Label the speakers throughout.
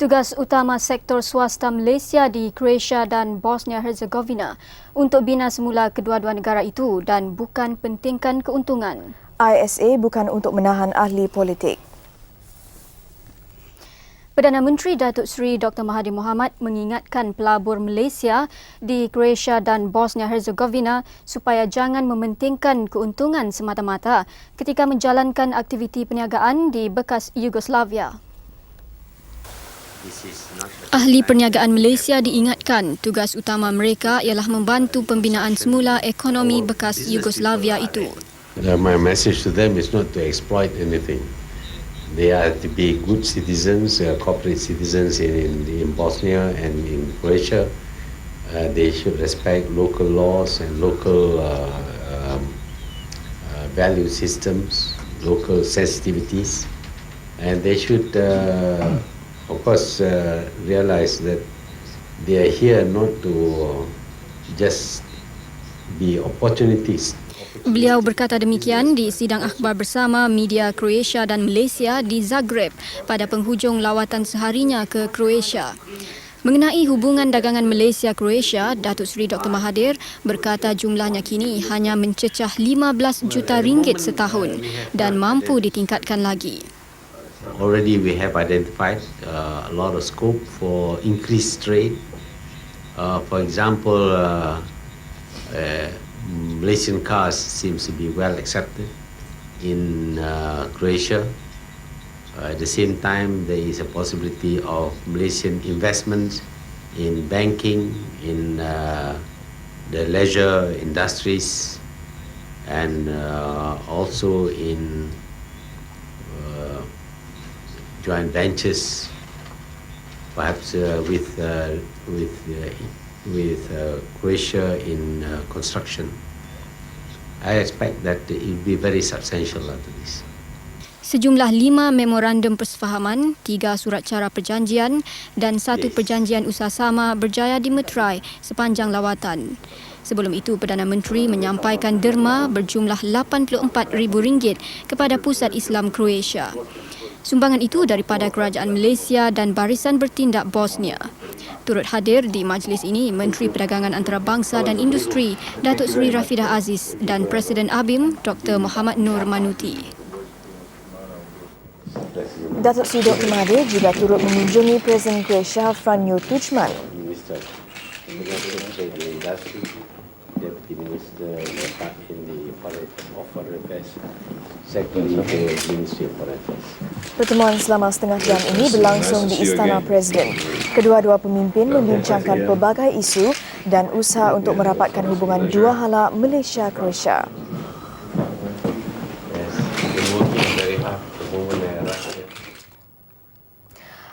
Speaker 1: Tugas utama sektor swasta Malaysia di Croatia dan Bosnia-Herzegovina untuk bina semula kedua-dua negara itu dan bukan pentingkan keuntungan.
Speaker 2: ISA bukan untuk menahan ahli politik.
Speaker 1: Perdana Menteri Datuk Seri Dr. Mahathir Mohamad mengingatkan pelabur Malaysia di Croatia dan Bosnia-Herzegovina supaya jangan mementingkan keuntungan semata-mata ketika menjalankan aktiviti perniagaan di bekas Yugoslavia. Ahli perniagaan Malaysia diingatkan tugas utama mereka ialah membantu pembinaan semula ekonomi bekas Yugoslavia itu.
Speaker 3: My message to them is not to exploit anything. They are to be good citizens, corporate citizens in Bosnia and in Croatia. They should respect local laws and local value systems, local sensitivities, and they should of course realize that they are here not to just be opportunists.
Speaker 1: Beliau berkata demikian di sidang akhbar bersama media Croatia dan Malaysia di Zagreb pada penghujung lawatan seharinya ke Croatia. Mengenai hubungan dagangan Malaysia-Croatia, Datuk Seri Dr. Mahathir berkata jumlahnya kini hanya mencecah 15 juta ringgit setahun dan mampu ditingkatkan lagi.
Speaker 3: Already we have identified a lot of scope for increased trade. For example, Malaysian cars seems to be well accepted in Croatia. At the same time, there is a possibility of Malaysian investments in banking, in the leisure industries, and also in joint ventures, perhaps with Croatia in construction. I expect that it will be very substantial after this.
Speaker 1: Sejumlah 5 memorandum persefahaman, 3 surat cara perjanjian dan 1 perjanjian usaha sama berjaya dimeterai sepanjang lawatan. Sebelum itu, Perdana Menteri menyampaikan derma berjumlah RM84,000 kepada Pusat Islam Croatia. Sumbangan itu daripada Kerajaan Malaysia dan Barisan Bertindak Bosnia. Turut hadir di majlis ini Menteri Perdagangan Antarabangsa dan Industri Datuk Seri Rafidah Aziz dan Presiden ABIM Dr. Mohamad Nur Manuti.
Speaker 2: Datuk Seri Dr. Mahathir juga turut mengunjungi Presiden Croatia Franjo Tuđman.
Speaker 3: Deputy Minister in the Foreign Affairs, Secretary to Ministry of Foreign Affairs.
Speaker 2: Pertemuan selama setengah jam ini berlangsung di Istana Presiden. Kedua-dua pemimpin membincangkan pelbagai isu dan usaha untuk merapatkan hubungan dua hala Malaysia-Croatia.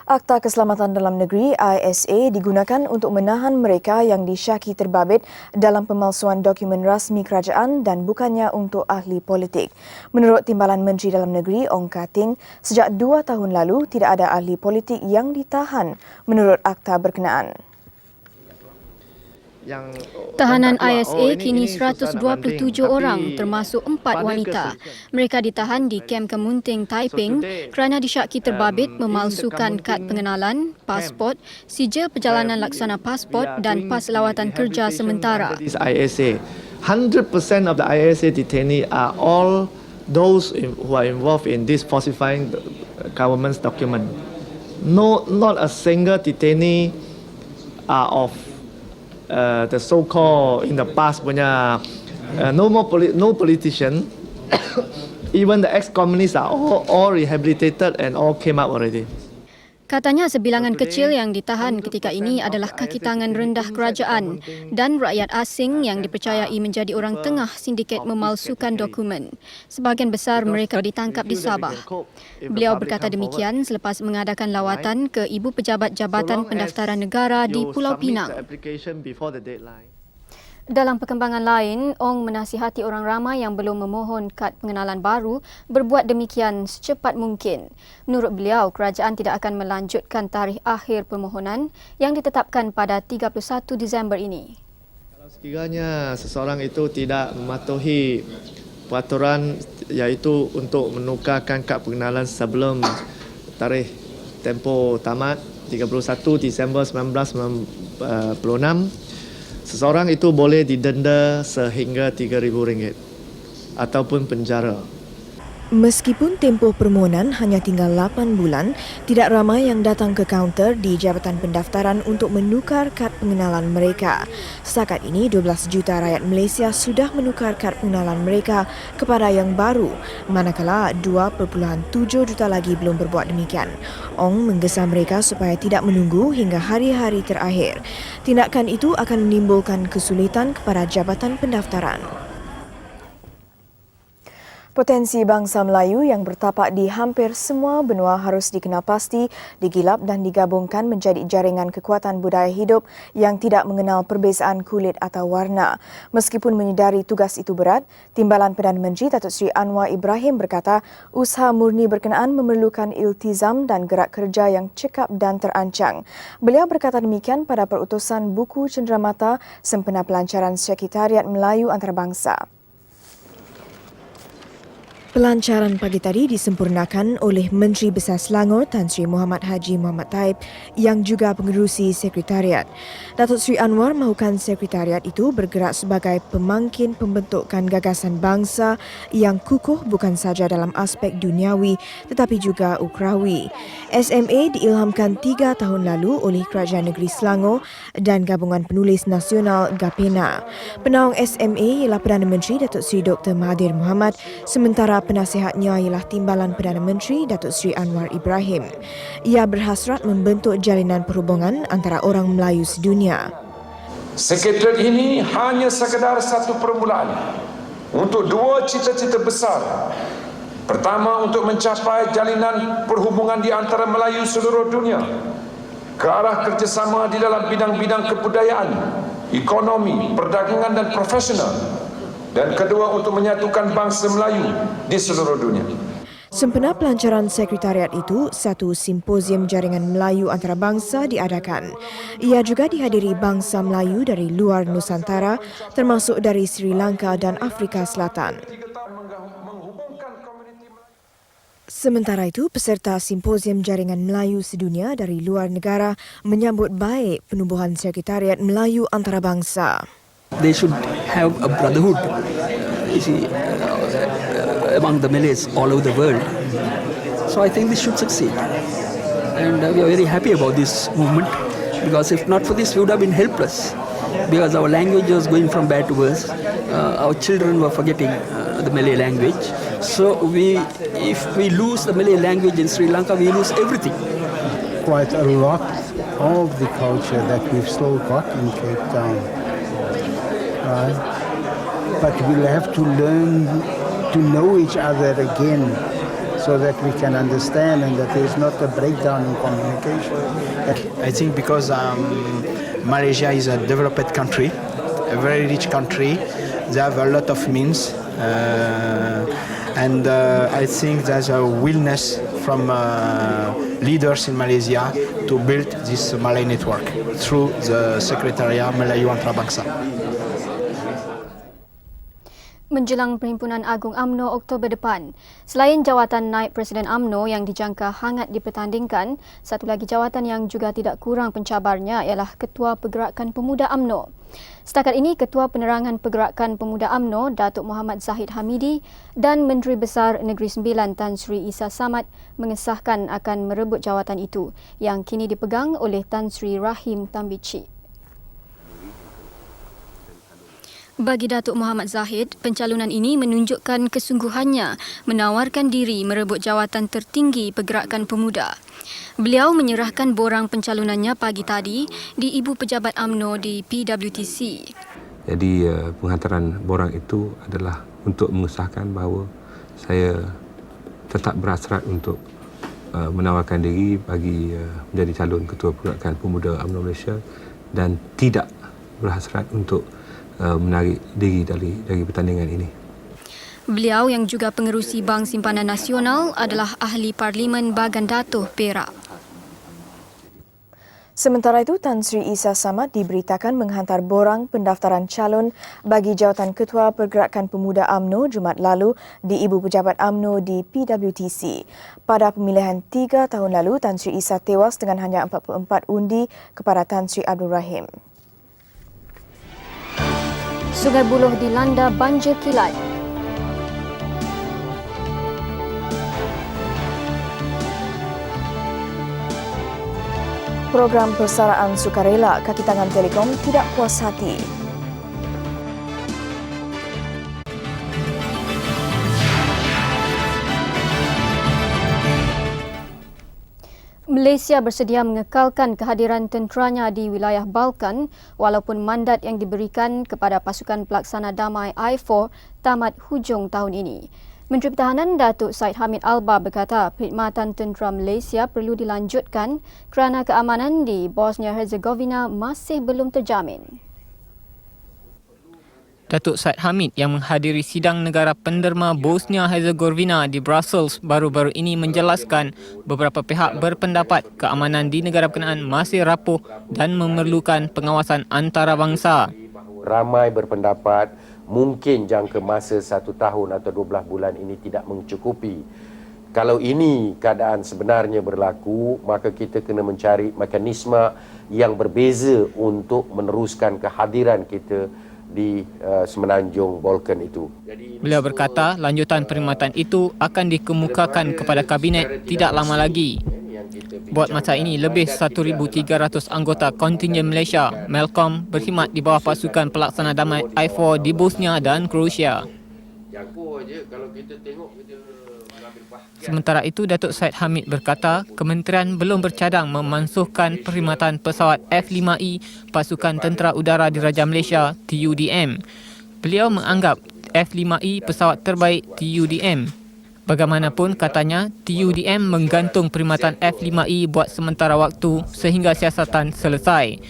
Speaker 2: Akta Keselamatan Dalam Negeri ISA digunakan untuk menahan mereka yang disyaki terbabit dalam pemalsuan dokumen rasmi kerajaan dan bukannya untuk ahli politik. Menurut Timbalan Menteri Dalam Negeri Ong Kating, sejak 2 tahun lalu tidak ada ahli politik yang ditahan menurut akta berkenaan.
Speaker 1: Tahanan ISA kini 127 orang termasuk 4 wanita. Mereka ditahan di kem Kemunting, Taiping kerana disyaki terbabit memalsukan kad pengenalan, pasport, sijil perjalanan laksana pasport dan pas lawatan kerja sementara.
Speaker 4: ISA, 100% of the ISA detainees are all those who are involved in this falsifying the government's document. Not a single detainee are of the so-called in the past punya no politician. Even the ex-communists are all rehabilitated and all came out already.
Speaker 1: Katanya sebilangan kecil yang ditahan ketika ini adalah kaki tangan rendah kerajaan dan rakyat asing yang dipercayai menjadi orang tengah sindiket memalsukan dokumen. Sebahagian besar mereka ditangkap di Sabah. Beliau berkata demikian selepas mengadakan lawatan ke Ibu Pejabat Jabatan Pendaftaran Negara di Pulau Pinang. Dalam perkembangan lain, Ong menasihati orang ramai yang belum memohon kad pengenalan baru berbuat demikian secepat mungkin. Menurut beliau, kerajaan tidak akan melanjutkan tarikh akhir permohonan yang ditetapkan pada 31 Disember ini.
Speaker 4: Kalau sekiranya seseorang itu tidak mematuhi peraturan iaitu untuk menukarkan kad pengenalan sebelum tarikh tempoh tamat, 31 Disember 1996, seseorang itu boleh didenda sehingga RM3,000 ataupun penjara.
Speaker 2: Meskipun tempoh permohonan hanya tinggal 8 bulan, tidak ramai yang datang ke kaunter di Jabatan Pendaftaran untuk menukar kad pengenalan mereka. Setakat ini, 12 juta rakyat Malaysia sudah menukar kad pengenalan mereka kepada yang baru, manakala 2.7 juta lagi belum berbuat demikian. Ong menggesa mereka supaya tidak menunggu hingga hari-hari terakhir. Tindakan itu akan menimbulkan kesulitan kepada Jabatan Pendaftaran. Potensi bangsa Melayu yang bertapak di hampir semua benua harus dikenal pasti, digilap dan digabungkan menjadi jaringan kekuatan budaya hidup yang tidak mengenal perbezaan kulit atau warna. Meskipun menyedari tugas itu berat, Timbalan Perdana Menteri Datuk Seri Anwar Ibrahim berkata usaha murni berkenaan memerlukan iltizam dan gerak kerja yang cekap dan terancang. Beliau berkata demikian pada perutusan buku cenderamata sempena pelancaran Sekretariat Melayu Antarabangsa. Pelancaran pagi tadi disempurnakan oleh Menteri Besar Selangor Tan Sri Muhammad Haji Muhammad Taib yang juga pengerusi Sekretariat. Datuk Seri Anwar mahukan Sekretariat itu bergerak sebagai pemangkin pembentukan gagasan bangsa yang kukuh bukan saja dalam aspek duniawi tetapi juga ukrawi. SMA diilhamkan 3 tahun lalu oleh Kerajaan Negeri Selangor dan Gabungan Penulis Nasional GAPENA. Penaung SMA ialah Perdana Menteri Datuk Seri Dr. Mahathir Mohamad, sementara penasihatnya ialah Timbalan Perdana Menteri Datuk Seri Anwar Ibrahim. Ia berhasrat membentuk jalinan perhubungan antara orang Melayu sedunia.
Speaker 5: Sekretariat ini hanya sekadar satu permulaan untuk dua cita-cita besar. Pertama, untuk mencapai jalinan perhubungan di antara Melayu seluruh dunia ke arah kerjasama di dalam bidang-bidang kebudayaan, ekonomi, perdagangan dan profesional. Dan kedua, untuk menyatukan bangsa Melayu di seluruh dunia.
Speaker 2: Sempena pelancaran Sekretariat itu, satu simposium jaringan Melayu antarabangsa diadakan. Ia juga dihadiri bangsa Melayu dari luar Nusantara, termasuk dari Sri Lanka dan Afrika Selatan. Sementara itu, peserta simposium jaringan Melayu sedunia dari luar negara menyambut baik penubuhan Sekretariat Melayu Antarabangsa.
Speaker 6: They should have a brotherhood, among the Malays all over the world. So I think this should succeed. And we are very happy about this movement, because if not for this, we would have been helpless. Because our language was going from bad to worse. Our children were forgetting the Malay language. So if we lose the Malay language in Sri Lanka, we lose everything.
Speaker 7: Quite a lot of the culture that we've still got in Cape Town. Right? But we'll have to learn to know each other again so that we can understand and that there's not a breakdown in communication.
Speaker 8: I think because Malaysia is a developed country, a very rich country, they have a lot of means, and I think there's a willingness from leaders in Malaysia to build this Malay network through the Sekretariat Melayu Antarabangsa.
Speaker 1: Menjelang Perhimpunan Agung UMNO Oktober depan, selain jawatan naib Presiden UMNO yang dijangka hangat dipertandingkan, satu lagi jawatan yang juga tidak kurang pencabarnya ialah Ketua Pergerakan Pemuda UMNO. Setakat ini, Ketua Penerangan Pergerakan Pemuda UMNO, Datuk Muhammad Zahid Hamidi dan Menteri Besar Negeri Sembilan Tan Sri Isa Samad mengesahkan akan merebut jawatan itu yang kini dipegang oleh Tan Sri Rahim Tambici. Bagi Datuk Muhammad Zahid, pencalonan ini menunjukkan kesungguhannya menawarkan diri merebut jawatan tertinggi Pergerakan Pemuda. Beliau menyerahkan borang pencalonannya pagi tadi di Ibu Pejabat UMNO di PWTC.
Speaker 9: Jadi penghantaran borang itu adalah untuk mengesahkan bahawa saya tetap berhasrat untuk menawarkan diri bagi menjadi calon Ketua Pergerakan Pemuda UMNO Malaysia dan tidak berhasrat untuk menarik diri dari pertandingan ini.
Speaker 1: Beliau yang juga pengerusi Bank Simpanan Nasional adalah Ahli Parlimen Bagan Datoh, Perak.
Speaker 2: Sementara itu, Tan Sri Isa Samad diberitakan menghantar borang pendaftaran calon bagi jawatan Ketua Pergerakan Pemuda UMNO Jumaat lalu di Ibu Pejabat UMNO di PWTC. Pada pemilihan 3 tahun lalu, Tan Sri Isa tewas dengan hanya 44 undi kepada Tan Sri Abdul Rahim.
Speaker 1: Sungai Buloh dilanda banjir kilat.
Speaker 2: Program persaraan sukarela kaki tangan Telekom tidak puas hati.
Speaker 1: Malaysia bersedia mengekalkan kehadiran tenteranya di wilayah Balkan walaupun mandat yang diberikan kepada pasukan pelaksana damai I4 tamat hujung tahun ini. Menteri Pertahanan Datuk Syed Hamid Albar berkata perkhidmatan tentera Malaysia perlu dilanjutkan kerana keamanan di Bosnia-Herzegovina masih belum terjamin.
Speaker 10: Datuk Syed Hamid yang menghadiri sidang negara penderma Bosnia-Herzegovina di Brussels baru-baru ini menjelaskan beberapa pihak berpendapat keamanan di negara berkenaan masih rapuh dan memerlukan pengawasan antarabangsa.
Speaker 11: Ramai berpendapat mungkin jangka masa 1 tahun atau 12 bulan ini tidak mencukupi. Kalau ini keadaan sebenarnya berlaku, maka kita kena mencari mekanisme yang berbeza untuk meneruskan kehadiran kita di semenanjung Balkan itu.
Speaker 10: Beliau berkata lanjutan perkhidmatan itu akan dikemukakan kepada Kabinet tidak lama lagi. Buat masa ini, lebih 1,300 anggota kontingen Malaysia, Melkom, berkhidmat di bawah pasukan pelaksana damai I4 di Bosnia dan Croatia. Sementara itu, Datuk Syed Hamid berkata kementerian belum bercadang memansuhkan perkhidmatan pesawat F-5I Pasukan Tentera Udara Diraja Malaysia TUDM. Beliau menganggap F-5I pesawat terbaik TUDM. Bagaimanapun katanya, TUDM menggantung perkhidmatan F-5I buat sementara waktu sehingga siasatan selesai.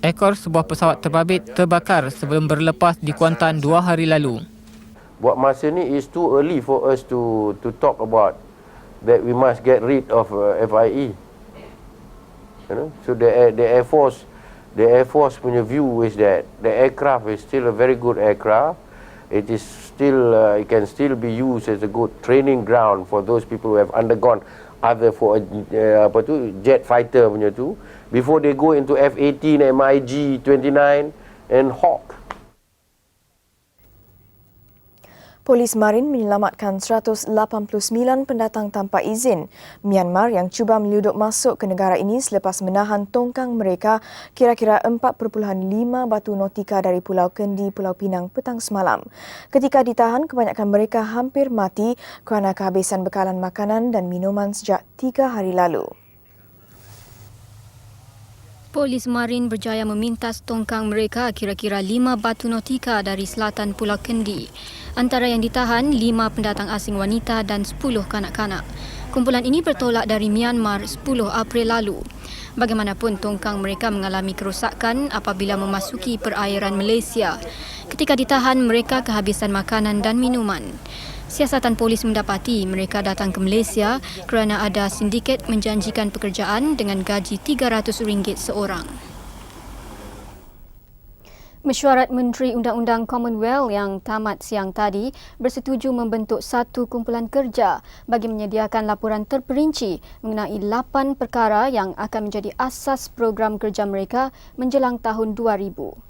Speaker 10: Ekor sebuah pesawat terbabit terbakar sebelum berlepas di Kuantan 2 hari lalu.
Speaker 11: Buat masa ni is too early for us to talk about that we must get rid of FIE. You know? So the Air Force punya view is that the aircraft is still a very good aircraft. It is still it can still be used as a good training ground for those people who have undergone other for jet fighter punya tu before they go into F-18, MiG 29 and Hawk.
Speaker 2: Polis Marin menyelamatkan 189 pendatang tanpa izin Myanmar yang cuba menyelundup masuk ke negara ini selepas menahan tongkang mereka kira-kira 4.5 batu nautika dari Pulau Kendi, Pulau Pinang petang semalam. Ketika ditahan, kebanyakan mereka hampir mati kerana kehabisan bekalan makanan dan minuman sejak 3 hari lalu.
Speaker 1: Polis Marin berjaya memintas tongkang mereka kira-kira 5 batu nautika dari selatan Pulau Kendi. Antara yang ditahan, 5 pendatang asing wanita dan 10 kanak-kanak. Kumpulan ini bertolak dari Myanmar 10 April lalu. Bagaimanapun, tongkang mereka mengalami kerosakan apabila memasuki perairan Malaysia. Ketika ditahan, mereka kehabisan makanan dan minuman. Siasatan polis mendapati mereka datang ke Malaysia kerana ada sindiket menjanjikan pekerjaan dengan gaji RM300 seorang. Mesyuarat Menteri Undang-Undang Commonwealth yang tamat siang tadi bersetuju membentuk satu kumpulan kerja bagi menyediakan laporan terperinci mengenai 8 perkara yang akan menjadi asas program kerja mereka menjelang tahun 2000.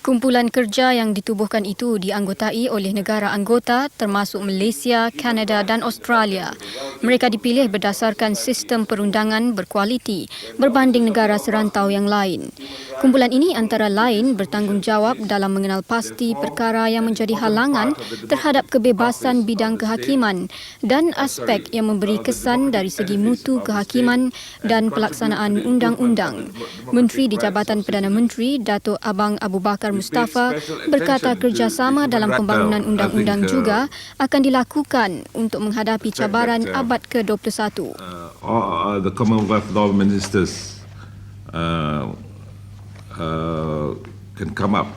Speaker 1: Kumpulan kerja yang ditubuhkan itu dianggotai oleh negara anggota termasuk Malaysia, Kanada dan Australia. Mereka dipilih berdasarkan sistem perundangan berkualiti berbanding negara serantau yang lain. Kumpulan ini antara lain bertanggungjawab dalam mengenal pasti perkara yang menjadi halangan terhadap kebebasan bidang kehakiman dan aspek yang memberi kesan dari segi mutu kehakiman dan pelaksanaan undang-undang. Menteri di Jabatan Perdana Menteri, Datuk Abang Abu Bakar Mustafa berkata kerjasama dalam pembangunan undang-undang juga akan dilakukan untuk menghadapi cabaran abad ke-21.
Speaker 12: The Commonwealth Law Ministers can come up,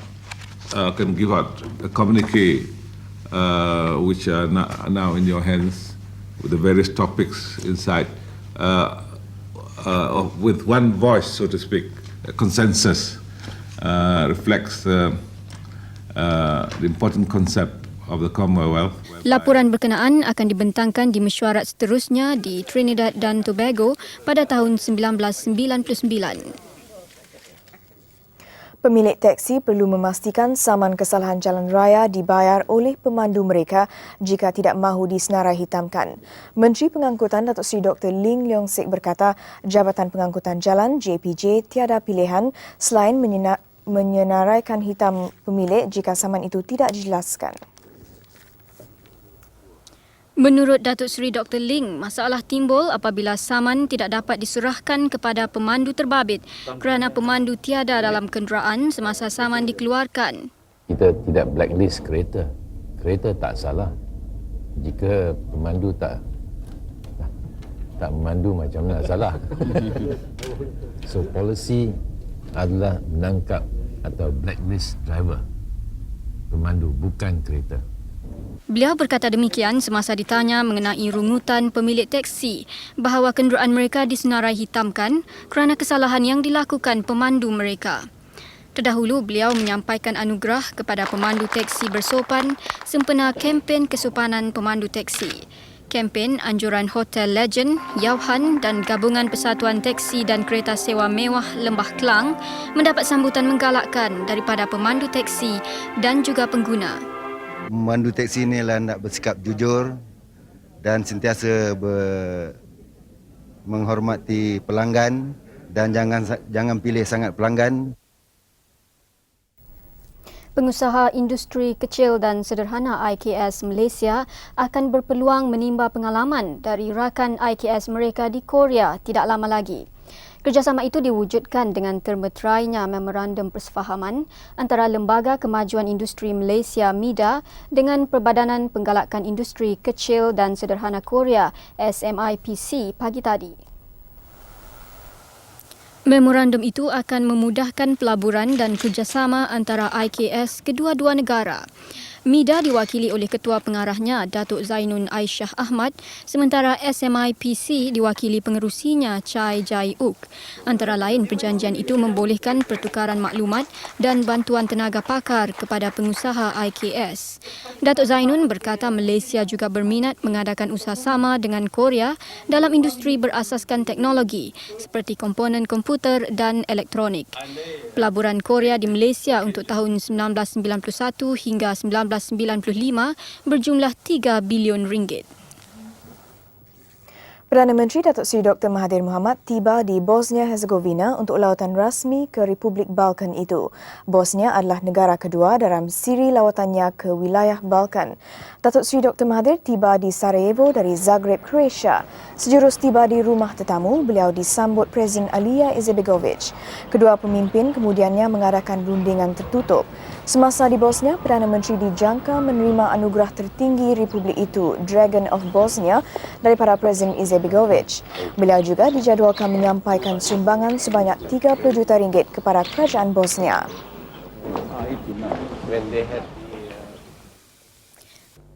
Speaker 12: can give out a communique which are now in your hands with the various topics inside. with one voice, so to speak, a consensus, reflects the important concept of the Commonwealth.
Speaker 1: Laporan berkenaan akan dibentangkan di mesyuarat seterusnya di Trinidad dan Tobago pada tahun 1999.
Speaker 2: Pemilik teksi perlu memastikan saman kesalahan jalan raya dibayar oleh pemandu mereka jika tidak mahu disenarai hitamkan. Menteri Pengangkutan Datuk Seri Dr. Ling Leong Sik berkata Jabatan Pengangkutan Jalan JPJ tiada pilihan selain menyenaraikan hitam pemilik jika saman itu tidak dijelaskan.
Speaker 1: Menurut Datuk Seri Dr. Ling, masalah timbul apabila saman tidak dapat diserahkan kepada pemandu terbabit kerana pemandu tiada dalam kenderaan semasa saman dikeluarkan.
Speaker 13: Kita tidak blacklist kereta. Kereta tak salah. Jika pemandu tak memandu, macam mana salah? So policy adalah menangkap atau blacklist driver, pemandu, bukan kereta.
Speaker 1: Beliau berkata demikian semasa ditanya mengenai rungutan pemilik teksi bahawa kenderaan mereka disenarai hitamkan kerana kesalahan yang dilakukan pemandu mereka. Terdahulu, beliau menyampaikan anugerah kepada pemandu teksi bersopan sempena kempen kesopanan pemandu teksi. Kempen anjuran Hotel Legend, Yauhan dan Gabungan Persatuan Teksi dan Kereta Sewa Mewah Lembah Kelang mendapat sambutan menggalakkan daripada pemandu teksi dan juga pengguna.
Speaker 14: Memandu teksi ni lah nak bersikap jujur dan sentiasa menghormati pelanggan dan jangan pilih sangat pelanggan.
Speaker 1: Pengusaha industri kecil dan sederhana IKS Malaysia akan berpeluang menimba pengalaman dari rakan IKS mereka di Korea tidak lama lagi. Kerjasama itu diwujudkan dengan termeterainya Memorandum Persefahaman antara Lembaga Kemajuan Industri Malaysia MIDA dengan Perbadanan Penggalakan Industri Kecil dan Sederhana Korea SMIPC pagi tadi. Memorandum itu akan memudahkan pelaburan dan kerjasama antara IKS kedua-dua negara. MIDA diwakili oleh Ketua Pengarahnya Datuk Zainun Aisyah Ahmad, sementara SMIPC diwakili pengerusinya Chai Jai Uk. Antara lain, perjanjian itu membolehkan pertukaran maklumat dan bantuan tenaga pakar kepada pengusaha IKS. Datuk Zainun berkata Malaysia juga berminat mengadakan usaha sama dengan Korea dalam industri berasaskan teknologi seperti komponen komputer dan elektronik. Pelaburan Korea di Malaysia untuk tahun 1991 hingga 1995 berjumlah 3 bilion ringgit.
Speaker 2: Perdana Menteri Datuk Seri Dr. Mahathir Mohamad tiba di Bosnia-Herzegovina untuk lawatan rasmi ke Republik Balkan itu. Bosnia adalah negara kedua dalam siri lawatannya ke wilayah Balkan. Datuk Seri Dr. Mahathir tiba di Sarajevo dari Zagreb, Croatia. Sejurus tiba di rumah tetamu, beliau disambut Presiden Alija Izetbegovic. Kedua pemimpin kemudiannya mengadakan rundingan tertutup. Semasa di Bosnia, Perdana Menteri dijangka menerima anugerah tertinggi Republik itu, Dragon of Bosnia, daripada Presiden Izetbegovic. Beliau juga dijadualkan menyampaikan sumbangan sebanyak 30 juta ringgit kepada kerajaan Bosnia.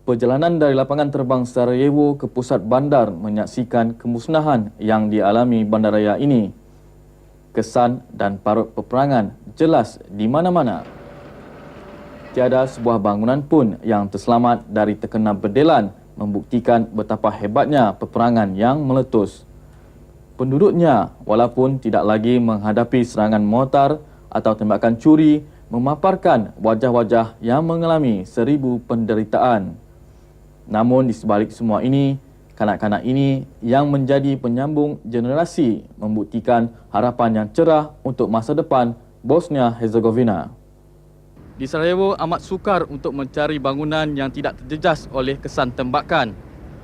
Speaker 15: Perjalanan dari lapangan terbang Sarajevo ke pusat bandar menyaksikan kemusnahan yang dialami bandaraya ini. Kesan dan parut peperangan jelas di mana-mana. Tiada sebuah bangunan pun yang terselamat dari terkena berdelan membuktikan betapa hebatnya peperangan yang meletus. Penduduknya, walaupun tidak lagi menghadapi serangan mortar atau tembakan curi, memaparkan wajah-wajah yang mengalami 1000 penderitaan. Namun di sebalik semua ini, kanak-kanak ini yang menjadi penyambung generasi membuktikan harapan yang cerah untuk masa depan Bosnia-Herzegovina. Di Sarajevo amat sukar untuk mencari bangunan yang tidak terjejas oleh kesan tembakan.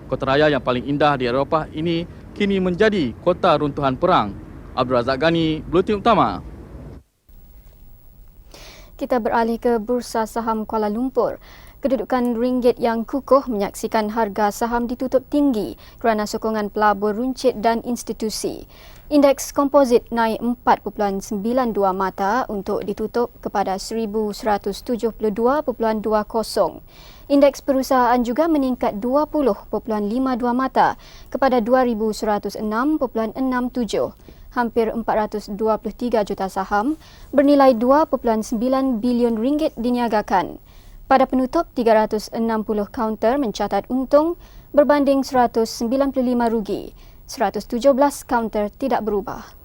Speaker 15: Kota raya yang paling indah di Eropah ini kini menjadi kota runtuhan perang. Abdul Razak Ghani, Buletin Utama.
Speaker 1: Kita beralih ke Bursa Saham Kuala Lumpur. Kedudukan ringgit yang kukuh menyaksikan harga saham ditutup tinggi kerana sokongan pelabur runcit dan institusi. Indeks komposit naik 4.92 mata untuk ditutup kepada 1172.20. Indeks perusahaan juga meningkat 20.52 mata kepada 2106.67. hampir 423 juta saham bernilai 2.9 bilion ringgit diniagakan. Pada penutup, 360 kaunter mencatat untung berbanding 195 rugi. 117 kaunter tidak berubah.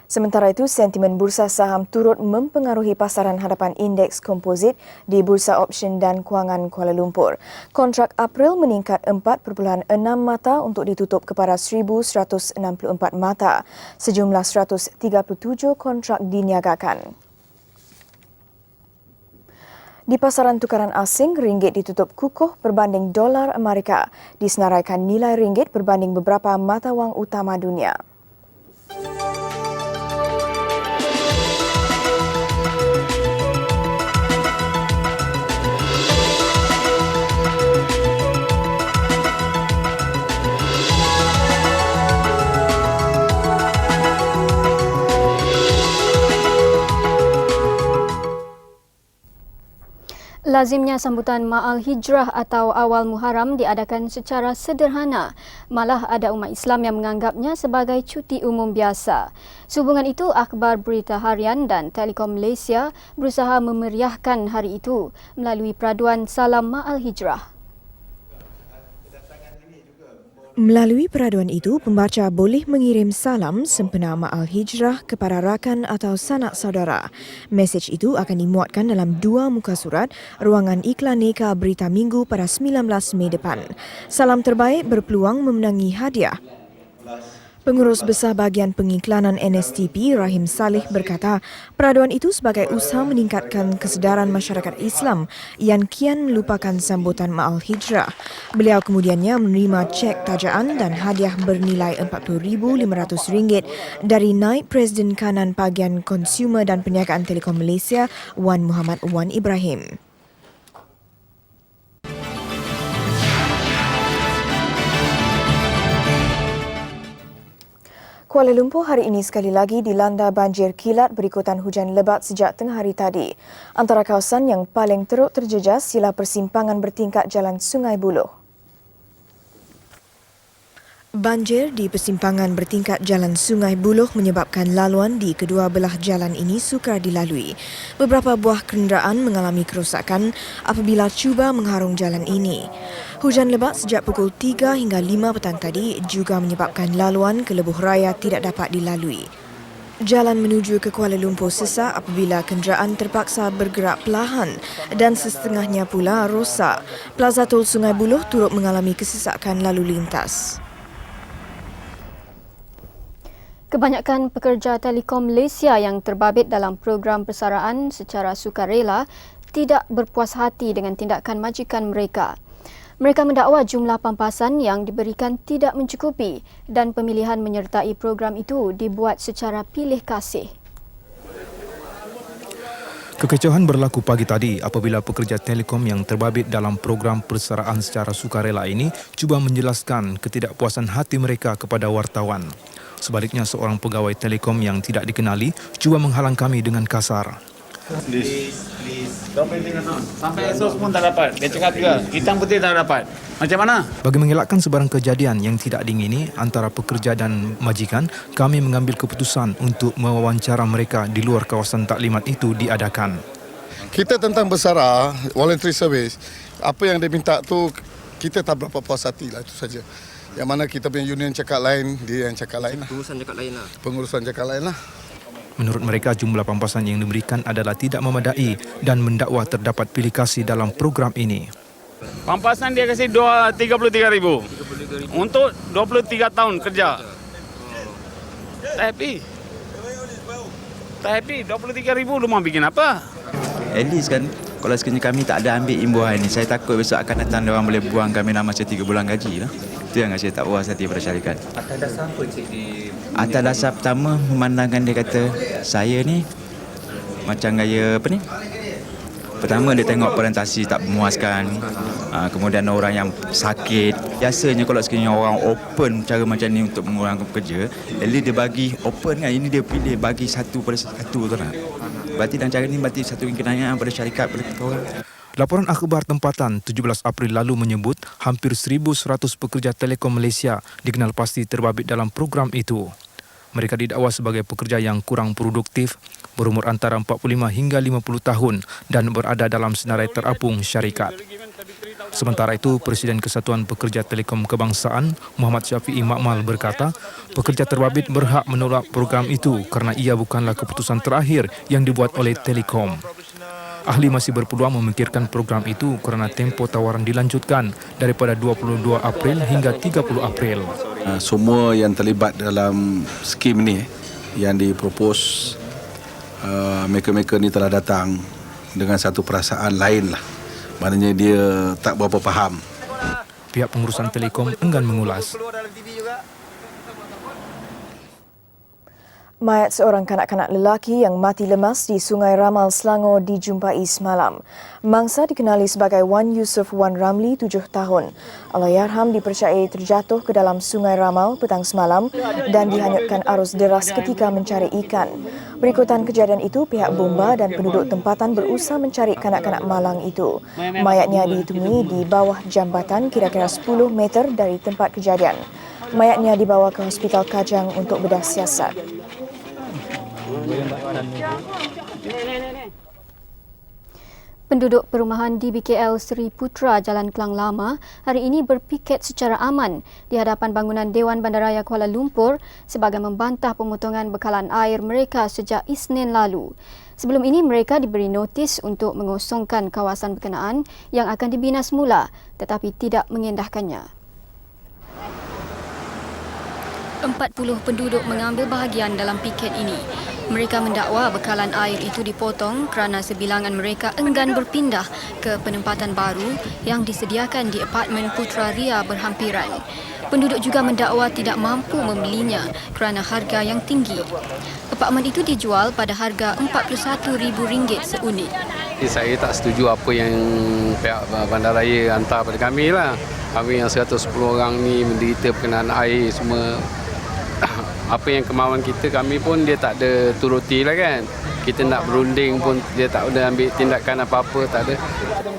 Speaker 2: Sementara itu, sentimen bursa saham turut mempengaruhi pasaran hadapan indeks komposit di Bursa Option dan Kewangan Kuala Lumpur. Kontrak April meningkat 4.6 mata untuk ditutup kepada 1,164 mata. Sejumlah 137 kontrak diniagakan. Di pasaran tukaran asing, ringgit ditutup kukuh berbanding dolar Amerika, disenaraikan nilai ringgit berbanding beberapa mata wang utama dunia.
Speaker 1: Lazimnya sambutan Ma'al Hijrah atau Awal Muharram diadakan secara sederhana. Malah ada umat Islam yang menganggapnya sebagai cuti umum biasa. Sehubungan itu, Akhbar Berita Harian dan Telekom Malaysia berusaha memeriahkan hari itu melalui peraduan Salam Ma'al Hijrah.
Speaker 2: Melalui peraduan itu, pembaca boleh mengirim salam sempena Ma'al Hijrah kepada rakan atau sanak saudara. Mesej itu akan dimuatkan dalam 2 muka surat ruangan iklan Neka Berita Minggu pada 19 Mei depan. Salam terbaik berpeluang memenangi hadiah. Pengurus Besar Bahagian Pengiklanan NSTP, Rahim Saleh berkata, peraduan itu sebagai usaha meningkatkan kesedaran masyarakat Islam yang kian melupakan sambutan Ma'al Hijrah. Beliau kemudiannya menerima cek tajaan dan hadiah bernilai RM40,500 dari Naib Presiden Kanan Bahagian Konsumer dan Perniagaan Telekom Malaysia, Wan Muhammad Wan Ibrahim. Kuala Lumpur hari ini sekali lagi dilanda banjir kilat berikutan hujan lebat sejak tengah hari tadi. Antara kawasan yang paling teruk terjejas ialah persimpangan bertingkat Jalan Sungai Buloh. Banjir di persimpangan bertingkat Jalan Sungai Buloh menyebabkan laluan di kedua belah jalan ini sukar dilalui. Beberapa buah kenderaan mengalami kerosakan apabila cuba mengharung jalan ini. Hujan lebat sejak pukul 3 hingga 5 petang tadi juga menyebabkan laluan ke Lebuh Raya tidak dapat dilalui. Jalan menuju ke Kuala Lumpur sesak apabila kenderaan terpaksa bergerak perlahan dan setengahnya pula rosak. Plaza Tol Sungai Buloh turut mengalami kesesakan lalu lintas.
Speaker 1: Kebanyakan pekerja Telekom Malaysia yang terbabit dalam program persaraan secara sukarela tidak berpuas hati dengan tindakan majikan mereka. Mereka mendakwa jumlah pampasan yang diberikan tidak mencukupi dan pemilihan menyertai program itu dibuat secara pilih kasih.
Speaker 16: Kekecewaan berlaku pagi tadi apabila pekerja Telekom yang terbabit dalam program persaraan secara sukarela ini cuba menjelaskan ketidakpuasan hati mereka kepada wartawan. Sebaliknya, seorang pegawai Telekom yang tidak dikenali cuba menghalang kami dengan kasar.
Speaker 17: Sampai esok pun tak dapat. Dia cakap juga, hitam putih tak dapat. Macam mana?
Speaker 16: Bagi mengelakkan sebarang kejadian yang tidak diingini antara pekerja dan majikan, kami mengambil keputusan untuk mewawancara mereka di luar kawasan taklimat itu diadakan.
Speaker 18: Kita tentang bersara, voluntary service, apa yang dia minta tu kita tak berapa puas hati lah, itu saja. Yang mana kita punya union cakap lain, dia yang cakap lain lah.
Speaker 17: Pengurusan cakap lain lah.
Speaker 18: Pengurusan cakap lain lah.
Speaker 16: Menurut mereka, jumlah pampasan yang diberikan adalah tidak memadai dan mendakwa terdapat pilih kasih dalam program ini.
Speaker 17: Pampasan dia kasih 33,000 untuk 23 tahun kerja. Tak happy. 23,000 lu mau bikin apa?
Speaker 19: At least kan, kalau sekiranya kami tak ada ambil imbuhan ni, saya takut besok akan datang dia orang boleh buang kami dalam masa 3 bulan gaji lah. Itu yang saya tak puas hati pada syarikat.
Speaker 17: Atas dasar apa cik di...
Speaker 19: Atas dasar pertama, memandangkan dia kata saya ni macam gaya apa ni? Pertama dia tengok presentasi tak memuaskan, kemudian orang yang sakit. Biasanya kalau sekiranya orang open cara macam ni untuk mengurangkan pekerja, jadi dia bagi open kan, ini dia pilih bagi satu pada satu tu lah. Berarti dalam cara ni berarti satu kenayaan pada syarikat, pada orang.
Speaker 16: Laporan akhbar tempatan 17 April lalu menyebut hampir 1,100 pekerja Telekom Malaysia dikenal pasti terbabit dalam program itu. Mereka didakwa sebagai pekerja yang kurang produktif, berumur antara 45 hingga 50 tahun dan berada dalam senarai terapung syarikat. Sementara itu, Presiden Kesatuan Pekerja Telekom Kebangsaan Muhammad Syafiee Makmal berkata, pekerja terbabit berhak menolak program itu kerana ia bukanlah keputusan terakhir yang dibuat oleh Telekom. Ahli masih berpeluang memikirkan program itu kerana tempoh tawaran dilanjutkan daripada 22 April hingga 30 April.
Speaker 20: Semua yang terlibat dalam skim ni yang dipropos, mereka-mereka ni telah datang dengan satu perasaan lain lah. Maknanya dia tak berapa faham.
Speaker 16: Pihak pengurusan Telekom enggan mengulas.
Speaker 2: Mayat seorang kanak-kanak lelaki yang mati lemas di Sungai Ramal, Selangor dijumpai semalam. Mangsa dikenali sebagai Wan Yusof Wan Ramli, 7 tahun. Allahyarham dipercayai terjatuh ke dalam Sungai Ramal petang semalam dan dihanyutkan arus deras ketika mencari ikan. Berikutan kejadian itu, pihak bomba dan penduduk tempatan berusaha mencari kanak-kanak malang itu. Mayatnya ditemui di bawah jambatan kira-kira 10 meter dari tempat kejadian. Mayatnya dibawa ke Hospital Kajang untuk bedah siasat.
Speaker 1: Penduduk perumahan di BKL Seri Putra Jalan Klang Lama hari ini berpiket secara aman di hadapan bangunan Dewan Bandaraya Kuala Lumpur sebagai membantah pemotongan bekalan air mereka sejak Isnin lalu. Sebelum ini mereka diberi notis untuk mengosongkan kawasan berkenaan yang akan dibina semula tetapi tidak mengendahkannya. 40 penduduk mengambil bahagian dalam piket ini. Mereka mendakwa bekalan air itu dipotong kerana sebilangan mereka enggan berpindah ke penempatan baru yang disediakan di apartmen Putra Ria berhampiran. Penduduk juga mendakwa tidak mampu membelinya kerana harga yang tinggi. Apartmen itu dijual pada harga RM41,000 seunit.
Speaker 21: Saya tak setuju apa yang pihak bandaraya hantar pada kami lah. Kami yang 110 orang ni menderita berkenaan air semua. Apa yang kemauan kita, kami pun dia tak ada turuti lah kan. Kita nak berunding pun dia tak ada ambil tindakan apa-apa, tak ada.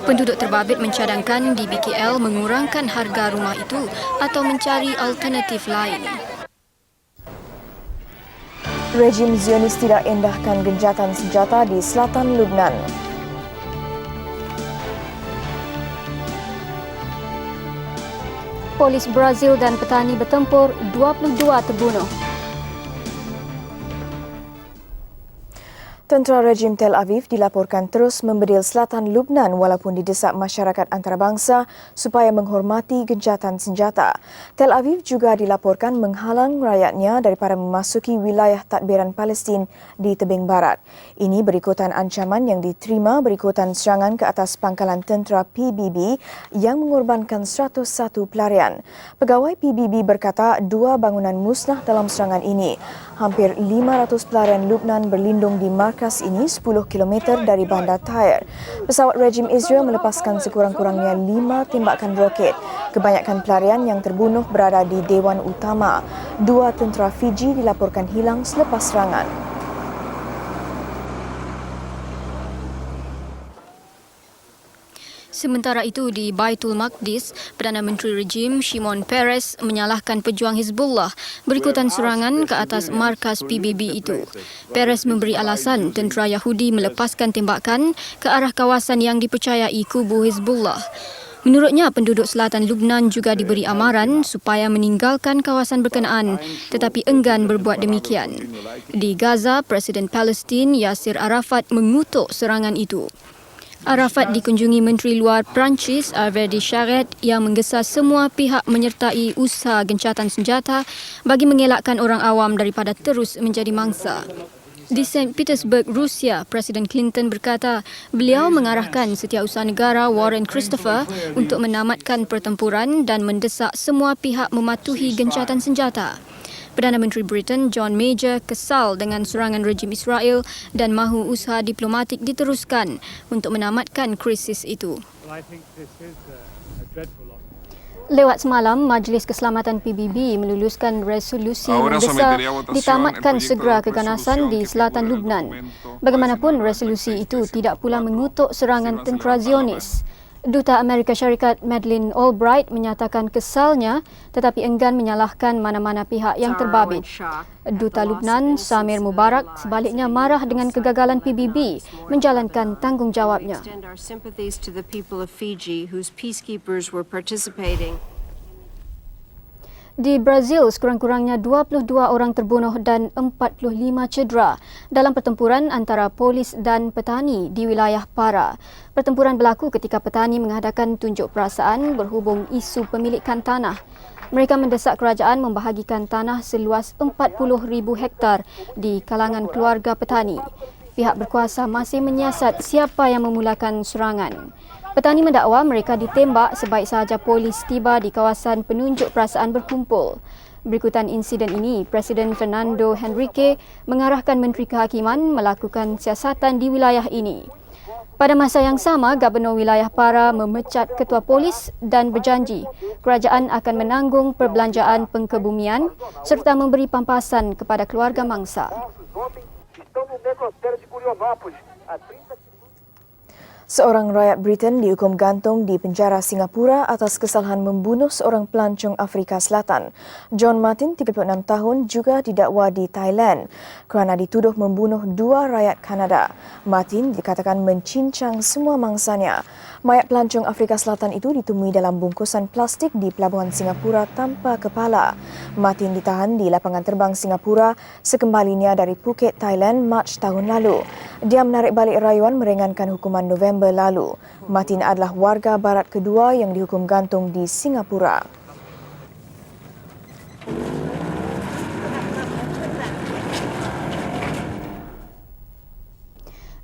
Speaker 1: Penduduk terbabit mencadangkan di BKL mengurangkan harga rumah itu atau mencari alternatif lain.
Speaker 2: Rejim Zionis tidak endahkan gencatan senjata di selatan Lubnan.
Speaker 1: Polis Brazil dan petani bertempur, 22 terbunuh.
Speaker 2: Tentera rejim Tel Aviv dilaporkan terus membedil selatan Lubnan walaupun didesak masyarakat antarabangsa supaya menghormati gencatan senjata. Tel Aviv juga dilaporkan menghalang rakyatnya daripada memasuki wilayah tadbiran Palestin di tebing barat. Ini berikutan ancaman yang diterima berikutan serangan ke atas pangkalan tentera PBB yang mengorbankan 101 pelarian. Pegawai PBB berkata 2 bangunan musnah dalam serangan ini. Hampir 500 pelarian Lubnan berlindung di markas ini 10 km dari bandar Tyre. Pesawat rejim Israel melepaskan sekurang-kurangnya 5 tembakan roket. Kebanyakan pelarian yang terbunuh berada di Dewan Utama. 2 tentera Fiji dilaporkan hilang selepas serangan.
Speaker 1: Sementara itu di Baitul Maqdis, Perdana Menteri Rejim Shimon Peres menyalahkan pejuang Hizbullah berikutan serangan ke atas markas PBB itu. Peres memberi alasan tentera Yahudi melepaskan tembakan ke arah kawasan yang dipercayai kubu Hizbullah. Menurutnya, penduduk selatan Lubnan juga diberi amaran supaya meninggalkan kawasan berkenaan tetapi enggan berbuat demikian. Di Gaza, Presiden Palestin Yasir Arafat mengutuk serangan itu. Arafat dikunjungi Menteri Luar Perancis Alverdi Charret yang menggesa semua pihak menyertai usaha gencatan senjata bagi mengelakkan orang awam daripada terus menjadi mangsa. Di St. Petersburg, Rusia, Presiden Clinton berkata beliau mengarahkan Setiausaha Negara Warren Christopher untuk menamatkan pertempuran dan mendesak semua pihak mematuhi gencatan senjata. Perdana Menteri Britain John Major kesal dengan serangan rejim Israel dan mahu usaha diplomatik diteruskan untuk menamatkan krisis itu. Lewat semalam, Majlis Keselamatan PBB meluluskan resolusi mendesak ditamatkan segera keganasan di selatan Lubnan. Bagaimanapun, resolusi itu tidak pula mengutuk serangan tentera Zionis. Duta Amerika Syarikat Madeleine Albright menyatakan kesalnya tetapi enggan menyalahkan mana-mana pihak yang terbabit. Duta Lubnan Samir Mubarak sebaliknya marah dengan kegagalan PBB menjalankan tanggungjawabnya. Di Brazil, sekurang-kurangnya 22 orang terbunuh dan 45 cedera dalam pertempuran antara polis dan petani di wilayah Para. Pertempuran berlaku ketika petani mengadakan tunjuk perasaan berhubung isu pemilikan tanah. Mereka mendesak kerajaan membahagikan tanah seluas 40,000 hektar di kalangan keluarga petani. Pihak berkuasa masih menyiasat siapa yang memulakan serangan. Petani mendakwa mereka ditembak sebaik sahaja polis tiba di kawasan penunjuk perasaan berkumpul. Berikutan insiden ini, Presiden Fernando Henrique mengarahkan Menteri Kehakiman melakukan siasatan di wilayah ini. Pada masa yang sama, Gubernur Wilayah Para memecat Ketua Polis dan berjanji kerajaan akan menanggung perbelanjaan pengkebumian serta memberi pampasan kepada keluarga mangsa.
Speaker 2: Seorang rakyat Britain dihukum gantung di penjara Singapura atas kesalahan membunuh seorang pelancong Afrika Selatan. John Martin, 36 tahun, juga didakwa di Thailand kerana dituduh membunuh 2 rakyat Kanada. Martin dikatakan mencincang semua mangsanya. Mayat pelancong Afrika Selatan itu ditemui dalam bungkusan plastik di pelabuhan Singapura tanpa kepala. Martin ditahan di lapangan terbang Singapura sekembalinya dari Phuket, Thailand, Mac tahun lalu. Dia menarik balik rayuan meringankan hukuman November lalu. Martin adalah warga barat kedua yang dihukum gantung di Singapura.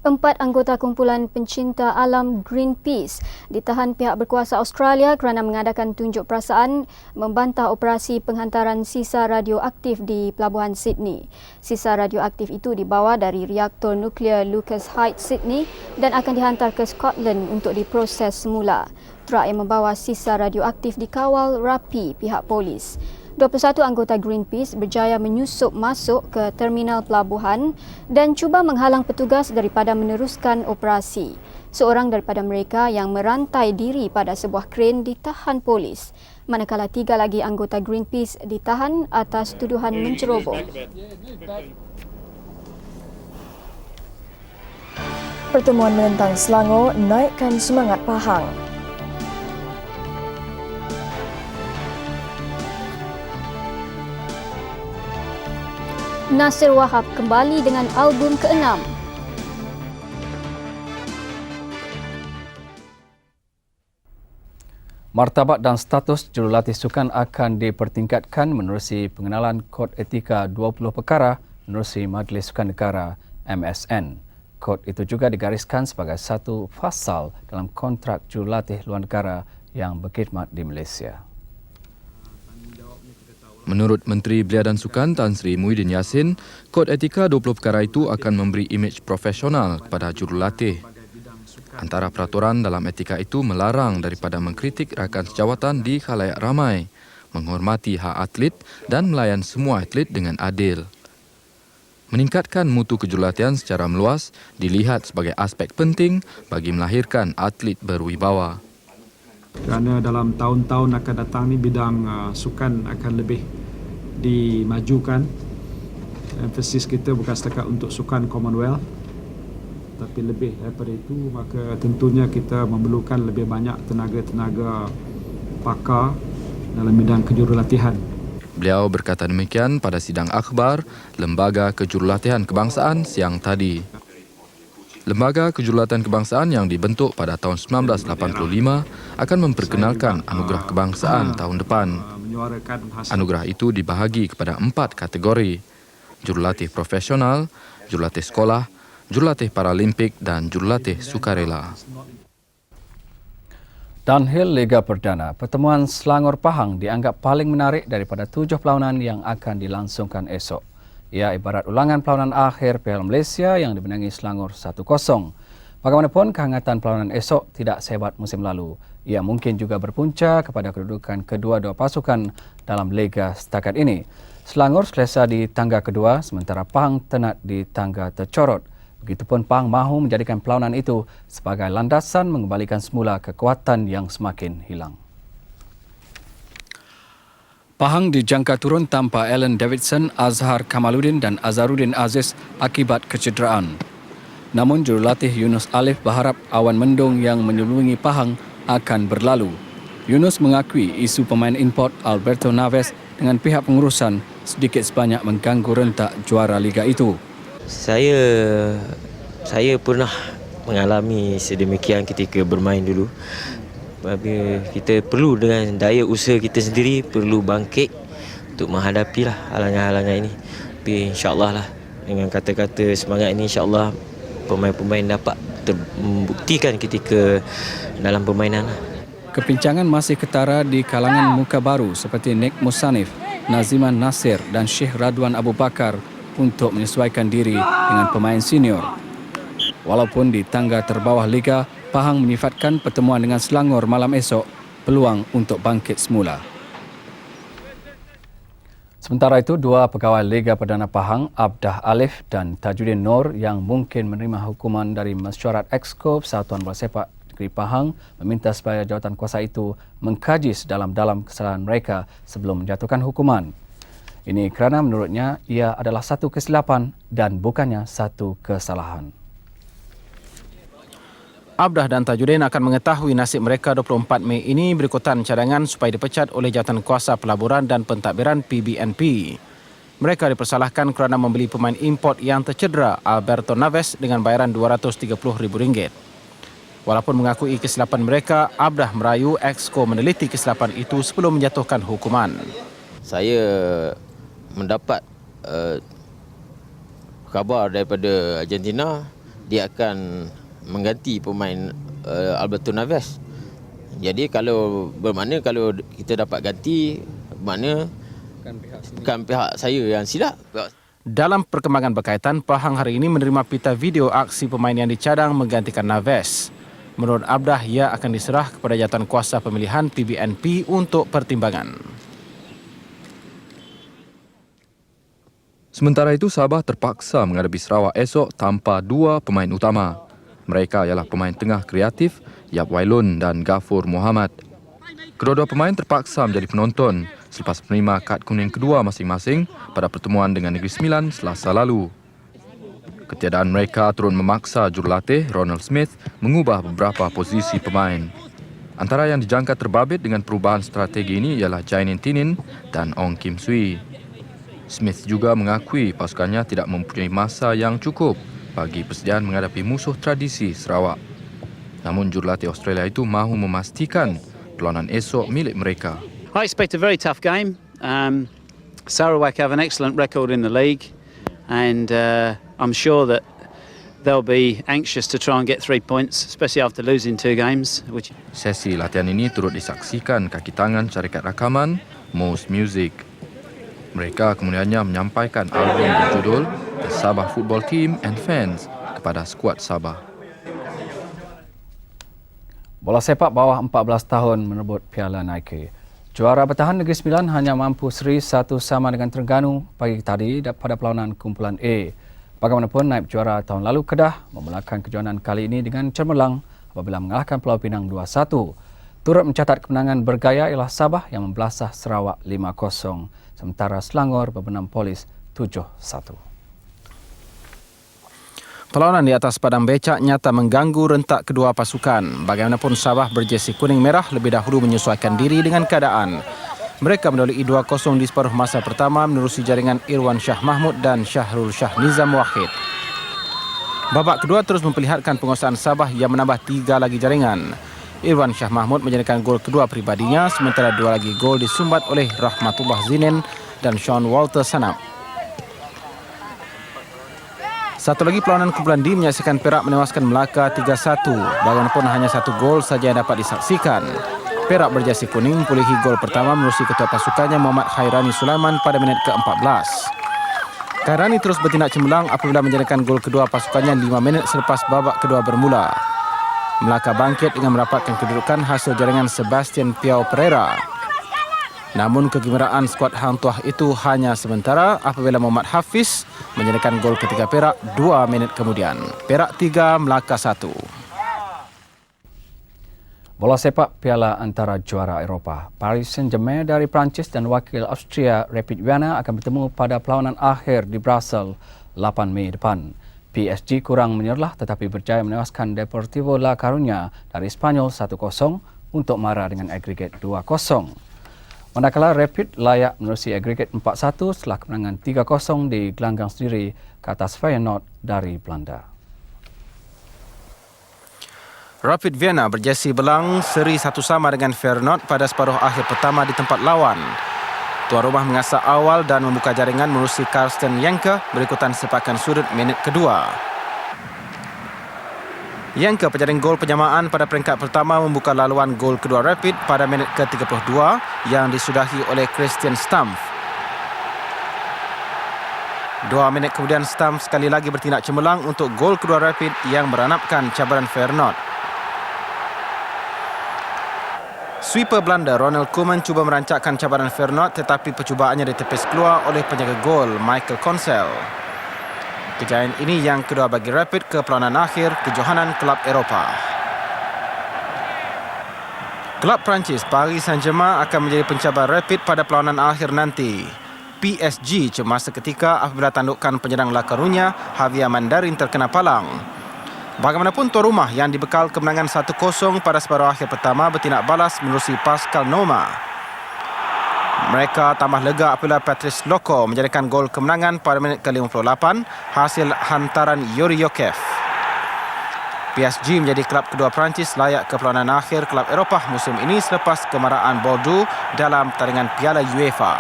Speaker 1: 4 anggota kumpulan pencinta alam Greenpeace ditahan pihak berkuasa Australia kerana mengadakan tunjuk perasaan membantah operasi penghantaran sisa radioaktif di Pelabuhan Sydney. Sisa radioaktif itu dibawa dari reaktor nuklear Lucas Heights, Sydney dan akan dihantar ke Scotland untuk diproses semula. Truk yang membawa sisa radioaktif dikawal rapi pihak polis. 21 anggota Greenpeace berjaya menyusup masuk ke terminal pelabuhan dan cuba menghalang petugas daripada meneruskan operasi. Seorang daripada mereka yang merantai diri pada sebuah kren ditahan polis, manakala 3 lagi anggota Greenpeace ditahan atas tuduhan menceroboh.
Speaker 2: Pertemuan menentang Selangor naikkan semangat Pahang.
Speaker 1: Nasir Wahab kembali dengan album ke-6.
Speaker 3: Martabat dan status jurulatih sukan akan dipertingkatkan menerusi pengenalan Kod Etika 20 Perkara menerusi Majlis Sukan Negara MSN. Kod itu juga digariskan sebagai satu fasal dalam kontrak jurulatih luar negara yang berkhidmat di Malaysia.
Speaker 22: Menurut Menteri Belia dan Sukan Tan Sri Muhyiddin Yassin, Kod Etika 20 Perkara itu akan memberi imej profesional kepada jurulatih. Antara peraturan dalam etika itu melarang daripada mengkritik rakan sejawatan di khalayak ramai, menghormati hak atlet dan melayan semua atlet dengan adil. Meningkatkan mutu kejurulatihan secara meluas dilihat sebagai aspek penting bagi melahirkan atlet berwibawa.
Speaker 23: Kerana dalam tahun-tahun akan datang ni bidang sukan akan lebih dimajukan. Emphasis kita bukan setakat untuk sukan Commonwealth, tapi lebih daripada itu, maka tentunya kita memerlukan lebih banyak tenaga-tenaga pakar dalam bidang kejurulatihan.
Speaker 22: Beliau berkata demikian pada sidang akhbar Lembaga Kejurulatihan Kebangsaan siang tadi. Lembaga Kejurulatihan Kebangsaan yang dibentuk pada tahun 1985 akan memperkenalkan Anugerah Kebangsaan tahun depan. Anugerah itu dibahagi kepada 4 kategori. jurulatih profesional, jurulatih sekolah, jurulatih paralimpik dan jurulatih sukarela.
Speaker 3: Downhill Liga Perdana, pertemuan Selangor Pahang dianggap paling menarik daripada 7 perlawanan yang akan dilangsungkan esok. Ia ibarat ulangan perlawanan akhir Piala Malaysia yang dimenangi Selangor 1-0. Bagaimanapun, kehangatan perlawanan esok tidak sehebat musim lalu. Ia mungkin juga berpunca kepada kedudukan kedua-dua pasukan dalam Liga setakat ini. Selangor selesa di tangga kedua, sementara Pahang tenat di tangga tercorot. Begitupun Pahang mahu menjadikan perlawanan itu sebagai landasan mengembalikan semula kekuatan yang semakin hilang. Pahang dijangka turun tanpa Allen Davidson, Azhar Kamaluddin dan Azharuddin Aziz akibat kecederaan. Namun jurulatih Yunus Alif berharap awan mendung yang menyelubungi Pahang akan berlalu. Yunus mengakui isu pemain import Alberto Naves dengan pihak pengurusan sedikit sebanyak mengganggu rentak juara liga itu.
Speaker 4: Saya pernah mengalami sedemikian ketika bermain dulu. Kita perlu dengan daya usaha kita sendiri perlu bangkit untuk menghadapi halangan-halangan ini. Tapi insya-Allah dengan kata-kata semangat ini insya-Allah pemain-pemain dapat membuktikan ketika dalam permainan.
Speaker 3: Kepincangan masih ketara di kalangan muka baru seperti Nik Musanif, Naziman Nasir dan Syekh Radwan Abu Bakar untuk menyesuaikan diri dengan pemain senior. Walaupun di tangga terbawah liga, Pahang menyifatkan pertemuan dengan Selangor malam esok peluang untuk bangkit semula. Sementara itu, dua pegawai Liga Perdana Pahang, Abdah Alif dan Tajuddin Nur yang mungkin menerima hukuman dari Mesyuarat Exco Persatuan Bola Sepak Negeri Pahang meminta supaya jawatan kuasa itu mengkaji sedalam-dalam kesalahan mereka sebelum menjatuhkan hukuman. Ini kerana menurutnya ia adalah satu kesilapan dan bukannya satu kesalahan.
Speaker 5: Abdah dan Tajuddin akan mengetahui nasib mereka 24 Mei ini berikutan cadangan supaya dipecat oleh Jawatan Kuasa Pelaburan dan Pentadbiran PBNP. Mereka dipersalahkan kerana membeli pemain import yang tercedera Alberto Naves dengan bayaran RM230,000. Walaupun mengakui kesilapan mereka, Abdah merayu Exco meneliti kesilapan itu sebelum menjatuhkan hukuman.
Speaker 4: Saya mendapat kabar daripada Argentina dia akan mengganti pemain Alberto Naves. Jadi kalau kita dapat ganti, bermakna bukan pihak saya yang silap.
Speaker 5: Dalam perkembangan berkaitan, Pahang hari ini menerima pita video aksi pemain yang dicadang menggantikan Naves. Menurut Abdah, ia akan diserah kepada Jawatan Kuasa Pemilihan PBNP untuk pertimbangan.
Speaker 22: Sementara itu, Sabah terpaksa menghadapi Sarawak esok tanpa dua pemain utama. Mereka ialah pemain tengah kreatif Yap Wailun dan Ghafur Muhammad. Kedua-dua pemain terpaksa menjadi penonton selepas menerima kad kuning kedua masing-masing pada pertemuan dengan Negeri Sembilan Selasa lalu. Ketiadaan mereka turun memaksa jurulatih Ronald Smith mengubah beberapa posisi pemain. Antara yang dijangka terbabit dengan perubahan strategi ini ialah Jainin Tinin dan Ong Kim Sui. Smith juga mengakui pasukannya tidak mempunyai masa yang cukup bagi persediaan menghadapi musuh tradisi Sarawak. Namun jurulatih Australia itu mahu memastikan perlawanan esok milik mereka.
Speaker 17: I expect a very tough game. Sarawak have an excellent record in the league, and I'm sure that they'll be anxious to try and get 3 points, especially after losing 2 games.
Speaker 22: Sesi latihan ini turut disaksikan kaki tangan syarikat rakaman Moose Music. Mereka kemudiannya menyampaikan album berjudul The Sabah Football Team and Fans kepada skuad Sabah.
Speaker 3: Bola sepak bawah 14 tahun merebut Piala Nike. Juara bertahan Negeri Sembilan hanya mampu seri 1 sama dengan Terengganu pagi tadi pada perlawanan kumpulan A. Bagaimanapun, naib juara tahun lalu Kedah memulakan kejohanan kali ini dengan cemerlang apabila mengalahkan Pulau Pinang 2-1. Turut mencatat kemenangan bergaya ialah Sabah yang membelasah Sarawak 5-0. Sementara Selangor berbenam Polis 7-1.
Speaker 5: Perlawanan di atas padang becak nyata mengganggu rentak kedua pasukan. Bagaimanapun Sabah berjesi kuning merah lebih dahulu menyesuaikan diri dengan keadaan. Mereka mendoloi 2-0 di separuh masa pertama menerusi jaringan Irwan Shah Mahmud dan Syahrul Shah Nizam Wahid. Babak kedua terus memperlihatkan penguasaan Sabah yang menambah 3 lagi jaringan. Irwan Shah Mahmud menjadikan gol kedua pribadinya, sementara 2 lagi gol disumbat oleh Rahmatullah Zinin dan Sean Walter Sanap. Satu lagi perlawanan kumpulan D menyaksikan Perak menewaskan Melaka 3-1. Bagaimanapun hanya satu gol saja yang dapat disaksikan. Perak berjersey kuning mempulihi gol pertama menerusi ketua pasukannya Muhammad Khairani Sulaiman pada minit ke-14. Khairani terus bertindak cemerlang apabila menjadikan gol kedua pasukannya 5 minit selepas babak kedua bermula. Melaka bangkit dengan merapatkan kedudukan hasil jaringan Sebastian Piau Pereira. Namun kegembiraan skuad Hang Tuah itu hanya sementara apabila Muhammad Hafiz menjadikan gol ketiga Perak 2 minit kemudian. Perak 3, Melaka 1.
Speaker 3: Bola sepak Piala Antara Juara Eropah. Paris Saint-Germain dari Perancis dan wakil Austria Rapid Vienna akan bertemu pada perlawanan akhir di Brussels 8 Mei depan. PSG kurang menyerlah tetapi berjaya menewaskan Deportivo La Coruña dari Spanyol 1-0 untuk marah dengan agregat 2-0. Manakala Rapid layak menerusi agregat 4-1 setelah kemenangan 3-0 di gelanggang sendiri ke atas Feyenoord dari Belanda.
Speaker 5: Rapid Vienna berjersey belang seri 1 sama dengan Feyenoord pada separuh akhir pertama di tempat lawan. Tuan rumah mengasah awal dan membuka jaringan menerusi Karsten Jenke berikutan sepakan sudut minit kedua. Jenke penjaring gol penyamaan pada peringkat pertama membuka laluan gol kedua Rapid pada minit ke-32 yang disudahi oleh Christian Stumpf. 2 minit kemudian Stumpf sekali lagi bertindak cemerlang untuk gol kedua Rapid yang meranapkan cabaran Feyenoord. Sweeper Belanda Ronald Koeman cuba merancakkan cabaran Feyenoord tetapi percubaannya ditepis keluar oleh penjaga gol Michael Konsel. Kejayaan ini yang kedua bagi Rapid ke perlawanan akhir kejohanan kelab Eropah. Kelab Perancis Paris Saint-Germain akan menjadi pencabar Rapid pada perlawanan akhir nanti. PSG cemas seketika apabila tandukan penyerang La Coruña Javier Mandarin terkena palang. Bagaimanapun tuan rumah yang dibekal kemenangan 1-0 pada separuh akhir pertama bertindak balas menerusi Pascal Noma. Mereka tambah lega apabila Patrice Loko menjadikan gol kemenangan pada minit ke-58 hasil hantaran Yuri Yokev. PSG menjadi kelab kedua Perancis layak ke perlawanan akhir kelab Eropah musim ini selepas kemarahan Bordeaux dalam pertandingan Piala UEFA.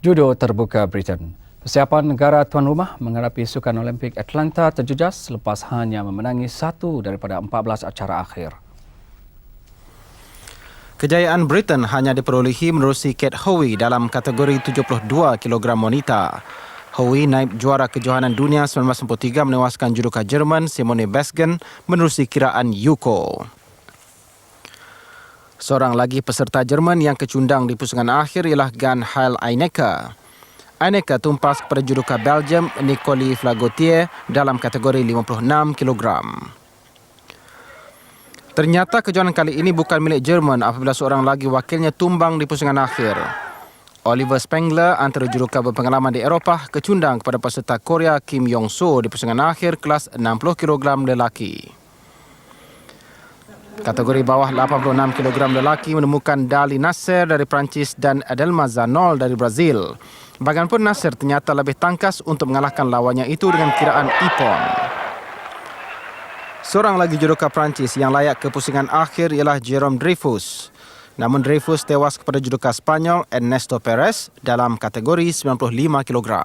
Speaker 3: Judo terbuka Britain. Persiapan negara tuan rumah menghadapi Sukan Olimpik Atlanta terjejas selepas hanya memenangi 1 daripada 14 acara akhir.
Speaker 5: Kejayaan Britain hanya diperolehi menerusi Kate Howe dalam kategori 72 kg wanita. Howe naib juara kejohanan dunia 1993 menewaskan judoka Jerman Simone Besgen menerusi kiraan Yuko. Seorang lagi peserta Jerman yang kecundang di pusingan akhir ialah Gunhild Einecke. Einecke tumpas kepada judoka Belgium Nicole Flagotier dalam kategori 56 kg. Ternyata kejohanan kali ini bukan milik Jerman apabila seorang lagi wakilnya tumbang di pusingan akhir. Oliver Spengler antara judoka berpengalaman di Eropah kecundang kepada peserta Korea Kim Yong-so di pusingan akhir kelas 60 kg lelaki. Kategori bawah 86 kg lelaki menemukan Dali Nasser dari Perancis dan Adelma Zanol dari Brazil. Bagaimanapun Nasser ternyata lebih tangkas untuk mengalahkan lawannya itu dengan kiraan ippon. Seorang lagi judoka Perancis yang layak ke pusingan akhir ialah Jérôme Dreyfus. Namun Dreyfus tewas kepada judoka Spanyol Ernesto Perez dalam kategori 95 kg.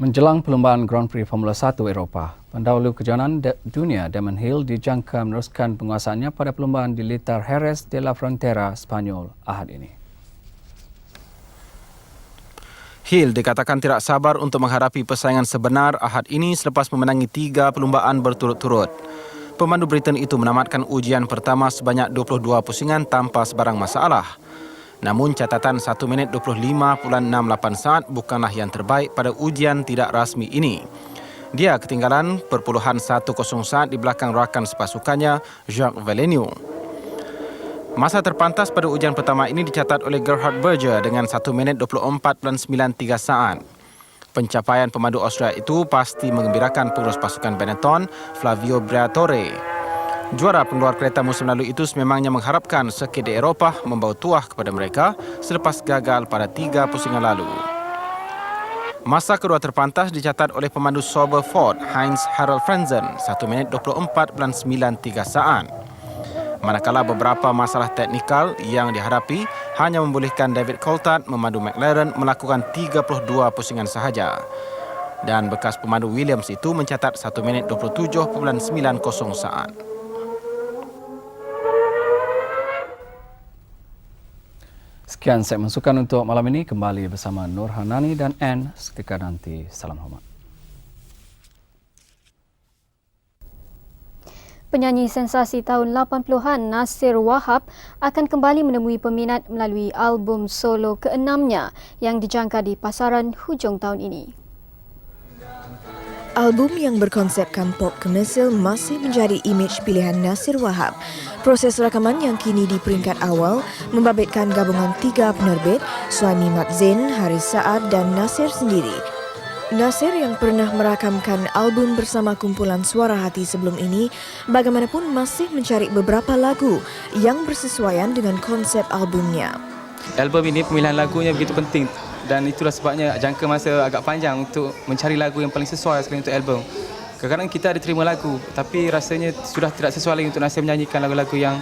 Speaker 3: Menjelang perlombaan Grand Prix Formula 1 Eropah, pendahulu kejohanan dunia Damon Hill dijangka meneruskan penguasaannya pada perlombaan di Litar Jerez de la Frontera, Spanyol Ahad ini.
Speaker 5: Hill dikatakan tidak sabar untuk menghadapi persaingan sebenar Ahad ini selepas memenangi 3 perlumbaan berturut-turut. Pemandu Britain itu menamatkan ujian pertama sebanyak 22 pusingan tanpa sebarang masalah. Namun catatan 1 minit 25.68 saat bukanlah yang terbaik pada ujian tidak rasmi ini. Dia ketinggalan perpuluhan 1.0 saat di belakang rakan sepasukannya Jacques Villeneuve. Masa terpantas pada ujian pertama ini dicatat oleh Gerhard Berger dengan 1 minit 24.93 saat. Pencapaian pemandu Austria itu pasti mengembirakan pengurus pasukan Benetton, Flavio Briatore. Juara pengeluar kereta musim lalu itu sememangnya mengharapkan sirkuit di Eropah membawa tuah kepada mereka selepas gagal pada 3 pusingan lalu. Masa kedua terpantas dicatat oleh pemandu Sauber Ford, Heinz Harald Frenzen, 1 minit 24.93 saat. Manakala beberapa masalah teknikal yang dihadapi hanya membolehkan David Coulthard memandu McLaren melakukan 32 pusingan sahaja. Dan bekas pemandu Williams itu mencatat 1 minit 27.90 saat.
Speaker 3: Sekian segmen sukan untuk malam ini. Kembali bersama Nur Hanani dan Ann seketika nanti. Salam hormat.
Speaker 1: Penyanyi sensasi tahun 80-an Nasir Wahab akan kembali menemui peminat melalui album solo ke-6-nya yang dijangka di pasaran hujung tahun ini.
Speaker 2: Album yang berkonsepkan pop komersil masih menjadi imej pilihan Nasir Wahab. Proses rakaman yang kini di peringkat awal membabitkan gabungan 3 penerbit, Suhaimi Mat Zain, Haris Saad dan Nasir sendiri. Nasir yang pernah merakamkan album bersama kumpulan Suara Hati sebelum ini, bagaimanapun masih mencari beberapa lagu yang bersesuaian dengan konsep albumnya.
Speaker 6: Album ini pemilihan lagunya begitu penting dan itulah sebabnya jangka masa agak panjang untuk mencari lagu yang paling sesuai sekali untuk album. Kadang-kadang kita ada terima lagu tapi rasanya sudah tidak sesuai lagi untuk Nasir menyanyikan lagu-lagu yang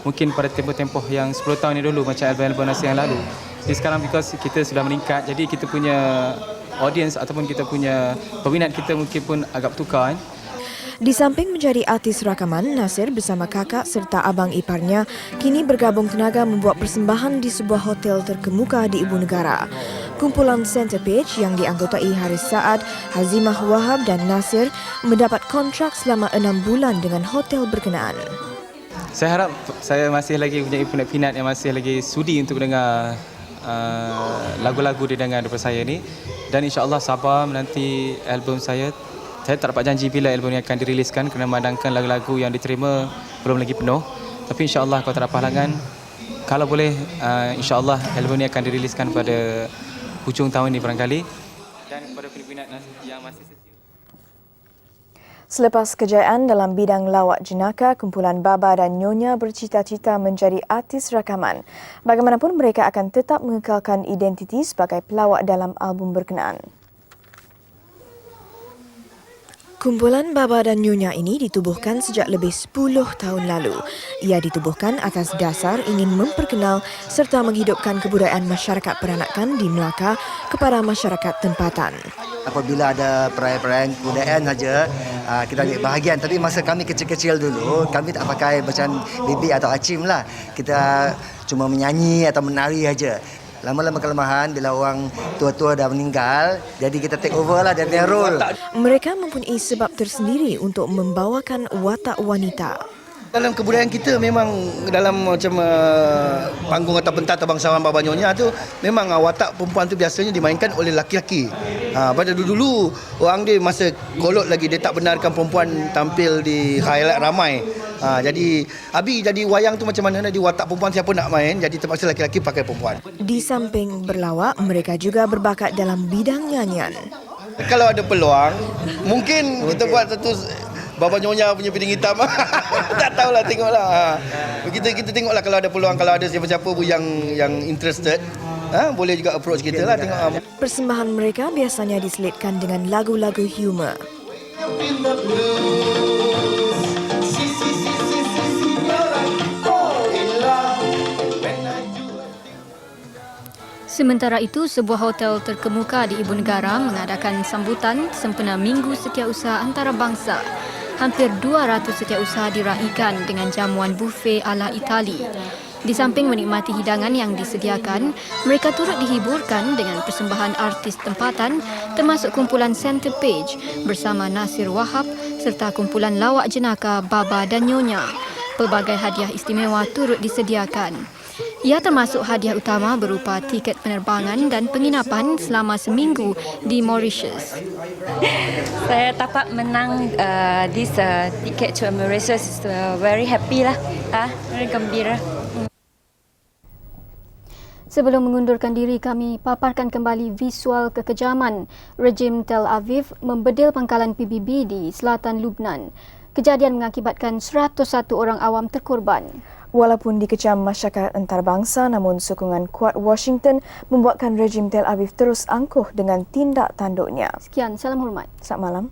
Speaker 6: mungkin pada tempoh-tempoh yang 10 tahun ini dulu macam album-album Nasir yang lalu. Jadi sekarang because kita sudah meningkat, jadi kita punya audience ataupun kita punya peminat kita mungkin pun agak bertukar.
Speaker 2: Di samping menjadi artis rakaman, Nasir bersama kakak serta abang iparnya kini bergabung tenaga membuat persembahan di sebuah hotel terkemuka di ibu negara. Kumpulan Center Page yang dianggotai Haris Saad, Hazimah Wahab dan Nasir mendapat kontrak selama 6 bulan dengan hotel berkenaan.
Speaker 6: Saya harap saya masih lagi punya peminat yang masih lagi sudi untuk dengar lagu-lagu didengar daripada saya ni, dan insya-Allah sabar menanti album saya. Saya tak dapat janji bila album ini akan diriliskan kerana memandangkan lagu-lagu yang diterima belum lagi penuh. Tapi insya-Allah kalau tak ada halangan, kalau boleh insya-Allah album ini akan diriliskan pada hujung tahun ini barangkali. Dan kepada peminat yang masih setia.
Speaker 2: Selepas kejayaan dalam bidang lawak jenaka, kumpulan Baba dan Nyonya bercita-cita menjadi artis rakaman. Bagaimanapun mereka akan tetap mengekalkan identiti sebagai pelawak dalam album berkenaan. Kumpulan Baba dan Nyonya ini ditubuhkan sejak lebih 10 tahun lalu. Ia ditubuhkan atas dasar ingin memperkenal serta menghidupkan kebudayaan masyarakat peranakan di Melaka kepada masyarakat tempatan.
Speaker 7: Apabila ada perayaan-perayaan kebudayaan saja, kita ambil bahagian. Tapi masa kami kecil-kecil dulu, kami tak pakai macam bibi atau acim lah. Kita cuma menyanyi atau menari saja. Lama-lama kelemahan bila orang tua-tua dah meninggal, jadi kita take over lah dari role.
Speaker 2: Mereka mempunyai sebab tersendiri untuk membawakan watak wanita.
Speaker 7: Dalam kebudayaan kita memang dalam macam panggung atau pentas atau bangsawan Baba Nyonya tu memang watak perempuan tu biasanya dimainkan oleh laki-laki. Pada dulu orang dia masa kolot lagi dia tak benarkan perempuan tampil di highlight ramai. Jadi Abi jadi wayang tu macam mana di watak perempuan siapa nak main, jadi terpaksa laki-laki pakai perempuan.
Speaker 2: Di samping berlawak, mereka juga berbakat dalam bidang nyanyian.
Speaker 7: Kalau ada peluang, mungkin kita buat satu Baba Nyonya punya piring hitam. Tak tahulah, tengoklah. Kita tengoklah kalau ada peluang, kalau ada siapa-siapa yang interested, boleh juga approach kita lah tengok.
Speaker 2: Persembahan mereka biasanya diselitkan dengan lagu-lagu humor.
Speaker 1: Sementara itu, sebuah hotel terkemuka di ibu negara mengadakan sambutan sempena Minggu Setiausaha Antarabangsa. Hampir 200 setiausaha diraikan dengan jamuan buffet ala Itali. Di samping menikmati hidangan yang disediakan, mereka turut dihiburkan dengan persembahan artis tempatan termasuk kumpulan Center Page bersama Nasir Wahab serta kumpulan lawak jenaka Baba dan Nyonya. Pelbagai hadiah istimewa turut disediakan. Ia termasuk hadiah utama berupa tiket penerbangan dan penginapan selama seminggu di Mauritius.
Speaker 8: Saya dapat menang this ticket to Mauritius. Very happy lah, very gembira.
Speaker 1: Sebelum mengundurkan diri, kami paparkan kembali visual kekejaman rejim Tel Aviv membedil pangkalan PBB di selatan Lubnan. Kejadian mengakibatkan 101 orang awam terkorban.
Speaker 2: Walaupun dikecam masyarakat antarabangsa, namun sokongan kuat Washington membuatkan rejim Tel Aviv terus angkuh dengan tindak tanduknya.
Speaker 1: Sekian, salam hormat.
Speaker 2: Selamat malam.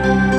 Speaker 2: Thank you.